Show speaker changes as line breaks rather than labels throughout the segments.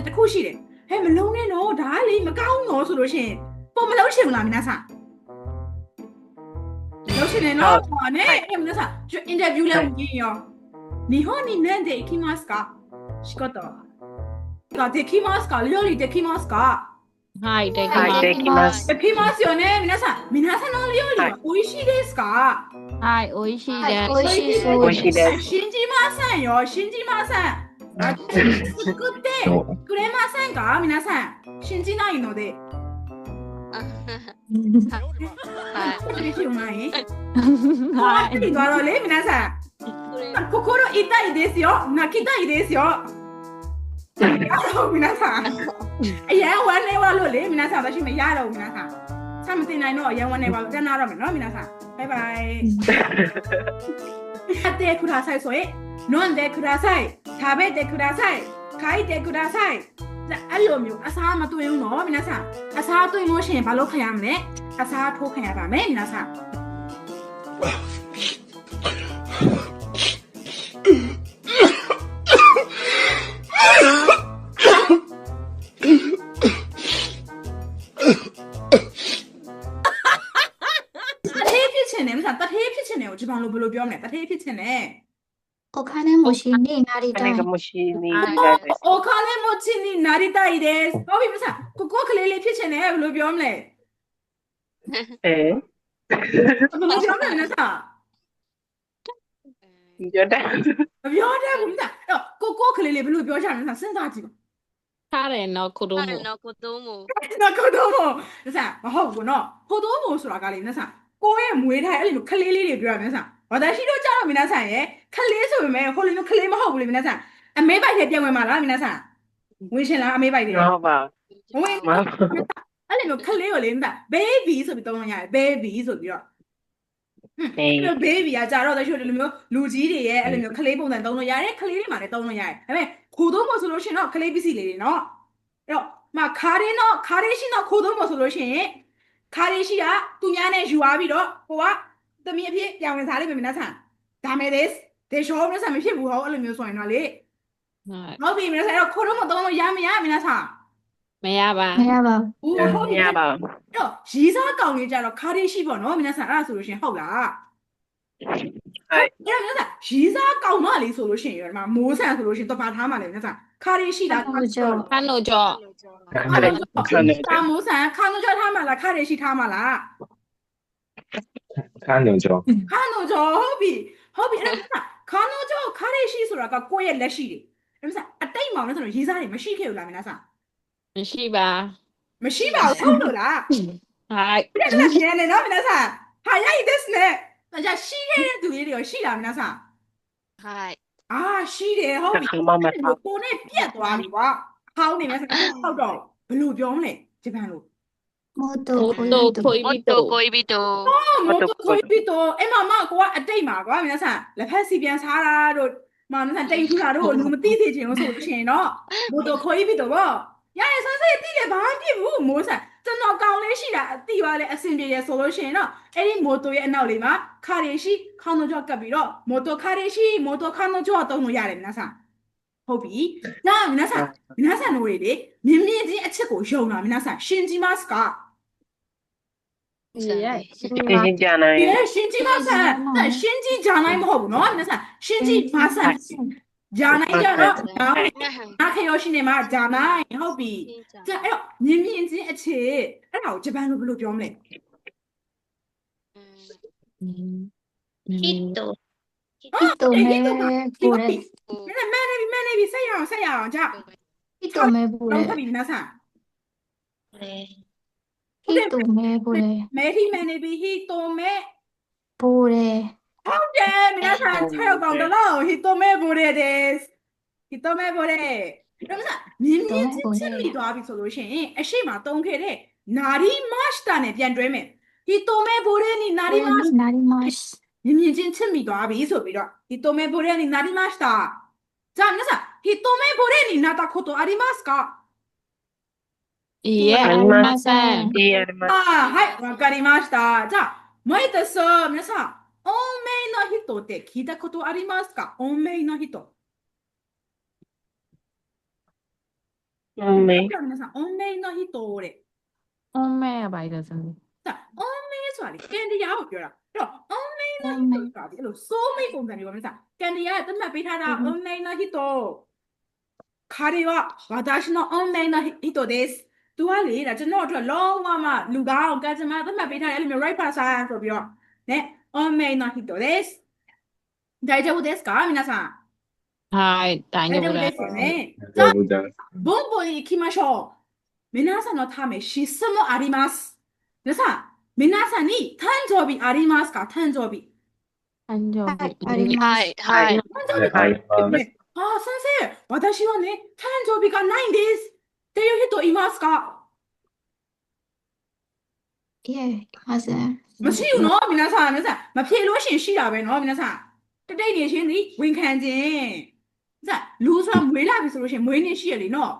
တခုရှိတယ်ဟဲ့မလုံးနဲ့တော့ဒါလေမကောင်းတော့ဆိုလို့ရှိရင်ပုံမလုံးချင်ဘူးလားမင်းစားလုံးချင်တယ်နော်ねえ皆さんインタビューでもいいよ日本に何で行きますか仕事ができますか料理できますか
はい、でき
はい、できます。
できますよね皆さんの料理は美味しいですか
はい、美味しいです。
美味しいそう
美味しいです。
信じませんよ信じません作ってくれませんか皆さん信じないので嬉しいよない
はい。
怖いからね皆さん心痛いですよ泣きたいですよ皆さんいやワンネワロレ皆さん私もやろう皆さんサムティナイのやワンネワロじゃならめの皆さんバイバイやってくださいそれ飲んでください食べてください書いてくださいအဲ့လိုမျိုးအစားမတွေ့ဘူးနော်皆さんအစားတွေ့လို့ရှိရင်ဘာလုပ်ခံရမလဲအစားထိုးခံရပါမယ်皆さんတထေးဖြစ်ချင်တယ်皆さんတထေးဖြစ်ချင်တယ်ကိုဂျပန်လိုဘယ်လိုပြောမလဲတထေးဖြစ်ချင်တယ်
お金持ちになりたい。
金が虫になりたいです。
お金持ちになりたいですဟုတ်ပြီ皆さんကိုကိုကလေးလေးဖြစ်ချင်တယ်ဘယ်လိုပြောမလဲ
え
ဘယ်လိုပြောမလဲ皆さん
ー、じゃだ。
မပြောတတ်ဘူးမြတ်အဲ့ကိုကိုကလေးလေးဘယ်လိုပြောကြလဲစဉ်းစားကြည့်ပါ
彼の子供。
နော်ကိုတော့မို့မြတ်မဟုတ်ဘူးနော်ကိုတော့မို့ဆိုတာကလေမြတ်ကိုရဲ့မွေးထားအဲ့လိုခလေးလေးတွေပြောရမြတ်ဘာသာရှိတော့ကြတော့မြတ်ရဲ့ခလေးဆိုပေမဲ့ဟိုလိုမျိုးခလေးမဟုတ်ဘူးလေမြတ်အမေးပိုက်ထဲပြန်ဝင်มาလားမြတ်ဝင်ရှင်လားအမေးပိုက်ထဲ
まあまあ。
ဝင်
まあ。
အဲ့လိုမျိုးခလေးကိုလေမြတ် baby ဆိုပြီးတောင်းလို့ရတယ် baby ဆိုပြီးတော့အဲ့လို baby ကကြာတော့တချို့ဒီလိုမျိုးလူကြီးတွေရဲ့အဲ့လိုမျိုးခလေးပုံစံတုံးလို့ရတယ်ခလေးတွေမှာလည်းတုံးလို့ရတယ်ဒါပေမဲ့ခိုးသုံးဖို့ဆိုလို့ရှိရင်တော့ခလေးပစ္စည်းလေးတွေနော်အဲ့တော့မခါရင်းတော့ခါရင်းရှိတော့ခိုးသုံးဖို့ဆိုလို့ရှိရင်ခါရင်းရှိကသူများနဲ့ယူသွားပြီးတော့ဟိုကသမီးအဖြစ်ပြောင်းဝင်စားလိုက်မယ်皆さんဒါမဲ့ですဒေရှော皆さんမဖြစ်ဘူးဟောအဲ့လိုမျိုးဆိုရင်တော့လေဟုတ်ပြီ皆さんအဲ့တော့ခိုးသုံးဖို့တုံးလို့ရမရ皆さん
မရပါ
没有吧？
ဦးဟုတ်ပြီ
やば。
တော့ရီးစားကောင်လေးကြတော့ခါရင်းရှိပေါ့နော်皆さんအဲ့ဒါဆိုလို့ရှိရင်ဟုတ်လား
はい。
အဲ့ဒါမျိုးရီးစားကောင်မလေးဆိုလို့ရှိရင်ဒီမှာမိုးဆန်ဆိုလို့ရှိရင်တော့ပါထားမှလည်း皆さんခါရင်းရှိတာ
彼女。
彼女。
ခါမိုးဆန်ခါနိုကြောထားမှလားခါရင်းရှိထားမှလား
看牛角，
ခါနိုကြောဟုတ်ပြီဟုတ်ပြီအဲ့ဒါခါနိုကြောခါရင်းရှိဆိုတာကကိုယ့်ရဲ့လက်ရှိတွေအဲ့ဒါအတိတ်မောင်လို့ဆိုတော့ရီးစားတွေမရှိခဲ့ဘူးလား皆さん
မရှိပါ
မရှိပါဘူးဟုတ်လို့လား
はい
ပြည့်စုံနေတယ်နော်皆さんဟာရိုက်ですねဒါကြရှိခဲ့တဲ့သူလေးတွေရောရှိလား皆さん
はい。
အာရှိတယ်ဟုတ်ပြီ
まあまあ。
ကိုနဲ့ပြက်သွားပြီကွာဟောင်းနေမယ်ဆိုတော့တော့ဘယ်လိုပြောမလဲဂျပန်လို
もっと
夫
恋人。
恋
もっと
人
恋人。
မော်တိုကိုပြီးတော့အဲ့မကွာအတိတ်မှာကွာ皆さんလက်ဖက်စီပြန်စားတာတို့မနတိတ်ထူတာတို့လူမသိသေးချင်လို့ဆိုလို့ရှိရင်တော့မော်တိုကိုပြီးတော့ဗောရရဆန်းစစ်သိတယ်ဘာမှဖြစ်ဘူးမိုးဆန်ကျွန်တော်ကောင်းလေးရှိတာအတိပါလေအစင်ပြေရဆိုလို့ရှိရင်တော့အဲ့ဒီမော်တိုရဲ့အနောက်လေးမှာခါရီရှိခေါင်းတော့ကပ်ပြီးတော့မော်တိုခါရီရှိမော်တိုခါနိုကျော်တုံးလို့ရတယ်皆さんဟုတ်ပြီဒါ皆さんတို့တွေလေမြင်းမြင်းချင်းအချက်ကိုယုံတာ皆さん信じますか
いや
信じゃない。
信じません。信じじゃないもほぶの。皆さん、信じません。じゃないじゃろ。なけよしねまじゃない。ほび。じゃあ、မြင်းမြင်းချင်းအခြေအဲ့ဒါကိုဂျပန်လိုဘယ်လိုပြောမလဲ
きっと。きっとめぼれ。き
မင်းနေပြီဆက်ရအောင်じゃあ
っとめぼ
တော့
れ。
ပြီ皆さん
きっとめぼれ。
မဲထီမဲနေပြီဟီတိုမဲ
ぼれ。
ဟုတ်တယ်皆さん6ကောင်တလို့ဟီတိုမဲဘူရဲですဟီတိုမဲဘူရဲဒါမှမဟုတ်မြင်းမြင်းချင်းချစ်မိသွားပြီဆိုလို့ရှိရင်အရှိမတုံးခဲ့တဲ့နာရီမတ်တာနဲ့ပြန်တွဲမယ်ဟီတိုမဲဘူရဲနီနာရီမတ်
になります。
မြင်းမြင်းချင်းချစ်မိသွားပြီဆိုပြီးတော့ဟီတိုမဲဘူရဲနီနာရီမတ်တာじゃあ皆さんဟီတိုမဲဘူရဲနီなったことありますか
いいえありません
いいあります。
はいわかりましたじゃあもう一つ皆さん運命の人って聞いたことありますか運命の人
မေ
ပြော皆さん on main の人တဲ့
On မဲ့ပါလေစမ်း
ဒါ on main ဆိုတာလေကန်တရားကိုပြောတာအဲ့တော့ on main の
on main
ဆိုတာဒီအဲ့လို soul mate ပုံစံမျိုးပါ皆さんကန်တရားကသတ်မှတ်ပေးထားတာ on main の人彼は私の on main の人ですသူကလေဒါကျွန်တော်အတွက်လုံးဝမှလူကောင်းကံစမသတ်မှတ်ပေးထားတယ်အဲ့လိုမျိုး right person ဆိုပြီးတော့ね on main の人です大丈夫ですか皆さん
はい大丈
大丈夫
夫で
ですすよねじゃあ
大丈夫です。
ボンボン行きましょう。皆さんのため質問あります。皆さん、皆さんに誕生日ありますか誕生日。
誕生
はい
日
あります
はいはい
誕生日
はいはい
ねああ、先生、私はね、誕生日がないんです。っていう人いますか
いえいません
မရှိဘူးနော်皆さんမဖြေလို့ရှိရင်ရှိတာပဲနော်皆さんတတိတ်နေချင်းဒီဝန်ခံခြင်းဒါလူဆိုတာမွေးလာပြီဆိုလို့ရှိရင်မွေးနေရှိရလေနော်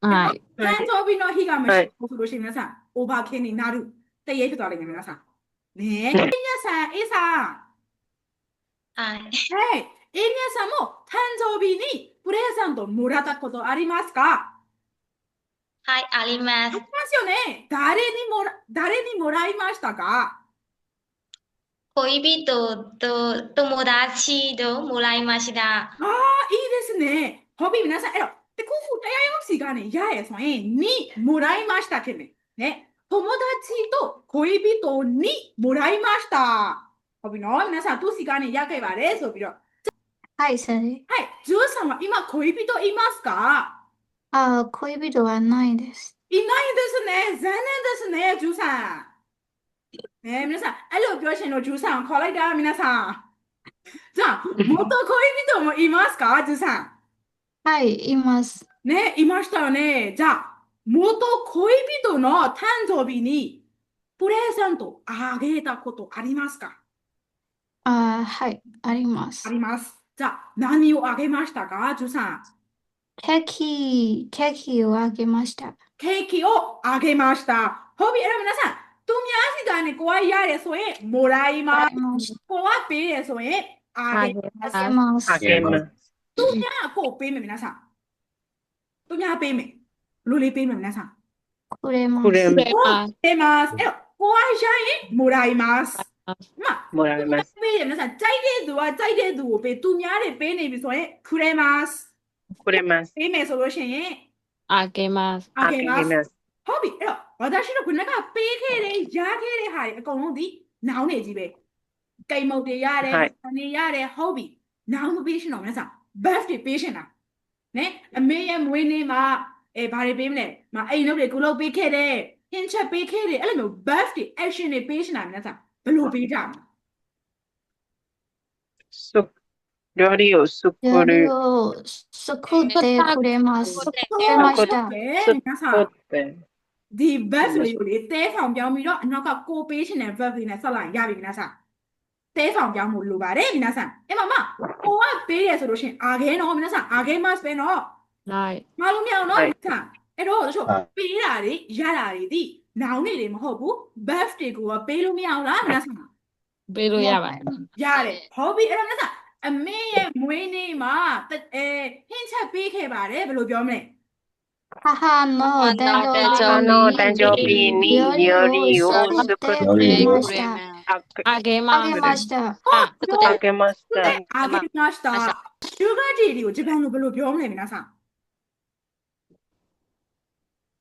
はい
တန်တော်ပြီးတော့ဟိကမရှိဘူးဆိုလို့ရှိရင်皆さん over ခင်းနေနာရုတရေဖြစ်သွားလိမ့်မယ်皆さんねえ皆さんအေးさん
はい
はいエミヤさんも誕生日にプレゼントもらったことありますか
はいあります
ありますよね誰にもらいましたか
恋人と友達ともらいました
ああ、いいですね。ဟုတ်ပြီ皆さんအဲ့တော့တခုခုတရားရုံးစီကနေရရဲဆိုရင်にもらいましたခင်ဗျね友達と恋人にもらいましたဟုတ်ပြီနော်皆さんသူစီကနေရခဲ့ပါတယ်ဆိုပြီးတော့
はいそれ
はいジューさんは今恋人いますか
あ恋人はないです
いないですね残念ですねジューさんね皆さんအဲ့လိုပြောရှင်တော့ဂျူးさんခေါ်လိုက်တာ皆さんじゃあ元恋人もいますかジューさん
はいいます
ね、いましたよね。じゃあ、元恋人の誕生日にプレゼントあげたことありますか
はいあります
あります。じゃあ、何をあげましたかジュさん。
ケーキをあげました
ケーキをあげました。ホビー、皆さん、သူများစီကနေကိုကရတယ်ဆိုရင်もらいます。ကိုကပေးတယ်ဆိုရင်あげます。
あげます
あげます。
သူများကိုပေးမယ်皆さん。သူများပေးမယ်ဘယ်လိုလေးပေးမယ်皆さん。
くれます
くれ
くれます
ပေးます。အဲ့တော့ကိုကရရင်もらいます。まあ、
もらいます。
ပေးတယ်皆さんကြိုက်တဲ့သူကကြိုက်တဲ့သူကိုပေးသူများတွေပေးနေပြီဆိုရင်くれます
くれます。
ပေးမယ်ဆိုလို့ရှိရင်
あげます。
あげます
ます。
ဟုတ်ပြီအဲ့တော့私တို့ခုနကပေးခဲ့တဲ့ရခဲ့တဲ့ဟာတွေအကုန်လုံးဒီနောင်နေကြီးပဲကိမ်မုတ်တွေရတယ်
はい
နေရတယ်ဟုတ်ပြီနောင်မပေးရှင်တော့皆さん birthday ပေးရှင်တာနဲအမေရဲ့မွေးနေ့မှာဘာတွေပေးမလဲမအိမ်လုပ်တွေကိုလုပ်ပေးခဲ့တဲ့ဟင်းချက်ပေးခဲ့တဲ့အဲ့လိုမျိုး birthday action တွေပေးရှင်တာ皆さんဘယ်လိုပေးကြမလဲ
料理を作
料理
る。
を作ってくれますくれました
皆さん
作って。
ဒီ verb လေးကိုလေတဲဆောင်ပြောင်းပြီးတော့အနောက်ကကိုပေးရှင်တဲ့ verb လေးနဲ့ဆက်လိုက်ရပြီ皆さんတဲဆောင်ပြောင်းမှုလိုပါတယ်皆さんအဲ့မကိုကပေးရဆိုလို့ရှိရင်အာခဲနော်皆さんအာခဲ must ပဲနော်
はい。
မလို့မရအောင်နော်
はい
皆さんအဲ့တော့တို့
はい
ပေးတာတွေရတာတွေဒီနောင်နေတွေမဟုတ်ဘူး verb တွေကိုကပေးလို့မရအောင်လား皆さん
ベロやばい。
ရတယ်ဟုတ်ပြီအဲ့တော့皆さんအမေရဲ့မွေးနေ့မှာဟင်းချက်ပေးခဲ့ပါတယ်ဘယ်လိုပြောမလဲ
母の誕
母の誕生日に料理を作って
くれました
あげ
あ
ます。
げました
あげました。
あげました。シュガーディーを自分のブログ読んで皆さん。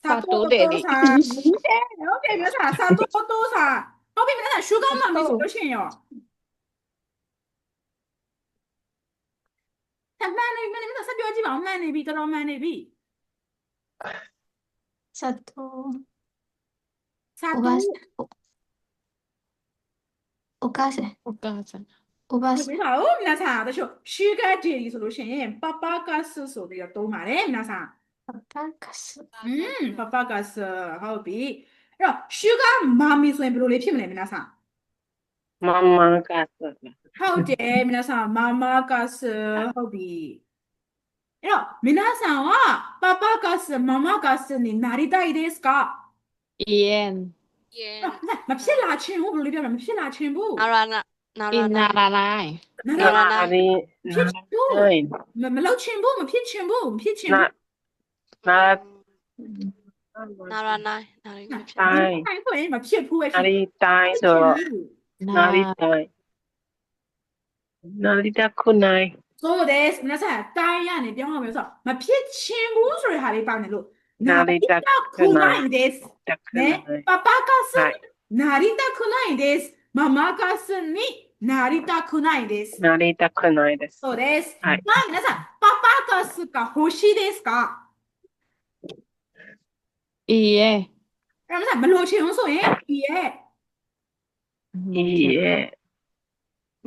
砂糖デリ
さん。オッケー皆さん、砂糖お父さん。オッケー皆さん、シュガーマン見せてほしいよ。慢点，你们三秒几秒慢点比，多慢点比。
砂糖
砂糖
おば。お母さん
お母さん。
おばさん
皆さん、皆さん、私はシュガーディーソルション、パパガスソでやっとまれ、皆さん。
パパカス
パパガス、好比。然後、シュガーマミソンブロレピムね、皆さん。
ママがす。
ဟုတ်တယ်皆さんママガスဟုတ်ပြီအဲ့တော့皆さんはパパガスママガスになりたいですか
いえん。
မဖြစ်လာခြင်းဘူးဘယ်လိုပြောလဲမဖြစ်လာခြင်းဘူး
いならない。
なり、
ဖြစ်ဘူး
ない。
မလုပ်ခြင်းဘူးမဖြစ်ခြင်းဘူးမဖြစ်ခြင်းဘူး
なっ
နာရနိုင်နာရီမဖြစ်
တိုင်း
တိုင်းဆိုရင်မဖြစ်ဘူးပဲ
နာရီတိုင်းဆိုတော့နာရီတိုင်းနာရီတစ်ခုနိုင်
そうです皆さんတိုင်းရနေပြောင်းရမယ်ဆိုတော့မဖြစ်ချင်းဘူးဆိုတဲ့ဟာလေးပါနေလို့
နာရီတစ်ခု
ခု
နို
နိုင် င်です
တစ်ခု
ね
နိုင်
パパがす
はい
なりたくないですママがすになりたくないです
နာရီတစ်ခုနိုင်です
そうです
はい
まあ皆さんパパがすが欲しいですか
いいえ
皆さんမလို့ချင်ဘူးဆိုရင်ဒီရဲ့
いいえ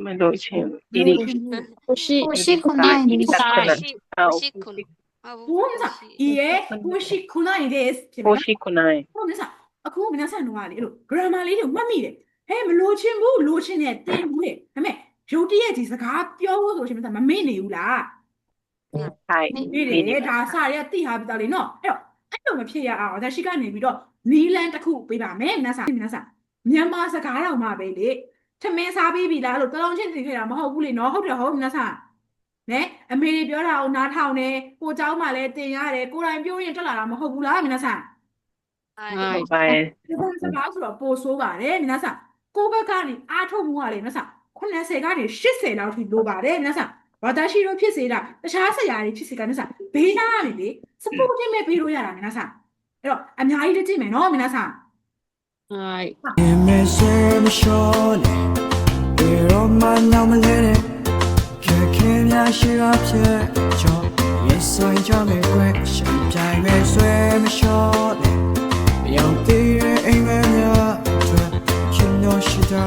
မလို့ချင်းဒီဒီ
欲しい
欲しくないです
欲しく
ဘုန်းစားဒီရဲ့欲しくないですဖြစ်ပြီ
ကို
နော်
ရှိခုနိုင်
ဟုတ်မြတ်အခုမြတ်ဆန်တော့ကလေအဲ့လို grammar လေးတွေမှတ်မိတယ်ဟဲ့မလို့ချင်းဘူးလို့ချင်းနဲ့တင်ဘူးလေဒါပေမဲ့ရုတ်တရက်ဒီစကားပြောဖို့ဆိုရှင်မြတ်မမေ့နေဘူးလား
はい
ပြီးတယ်ဒါစာတွေကတိဟာပြတာလေနော်အဲ့တော့မဖြစ်ရအောင်ဒါရှိကနေပြီးတော့နီလန်တစ်ခုပေးပါမယ်မြတ်ဆန်မြန်မာစကားတော်မှာပဲလေထမင်းစားပြီးပြီလားအဲ့လိုတောင်းချင်းတင်ခဲ့တာမဟုတ်ဘူးလေနော်ဟုတ်တယ်ဟုတ်မြတ်ဆန်နဲအမေတွေပြောတာကိုနားထောင်တယ်ကိုเจ้าမှလည်းတင်ရတယ်ကိုယ်တိုင်ပြောရင်တက်လာတာမဟုတ်ဘူးလားမြတ်ဆန်
はい
ပါရဲ့
ဒီဘက်စကားဆိုတော့ပိုဆိုးပါတယ်皆さんကိုဘက်ကနေအားထုတ်မှုကလေ皆さん80ကနေ80လောက်ထိလိုပါတယ်皆さんဘာသာရှိလို့ဖြစ်စေတာတခြားဆရာတွေဖြစ်စေက皆さんဘေးနားကနေလေ supporting မဲ့ပေးလို့ရတာ皆さんအဲ့တော့အများကြီးလက်ကြည့်မယ်နော်皆さん
はい
Me se me shone, pero man now me let it. Que me llega a pie, yo yes soy yo me fue, ya me se me shone. Yo te en me ya, yo no shita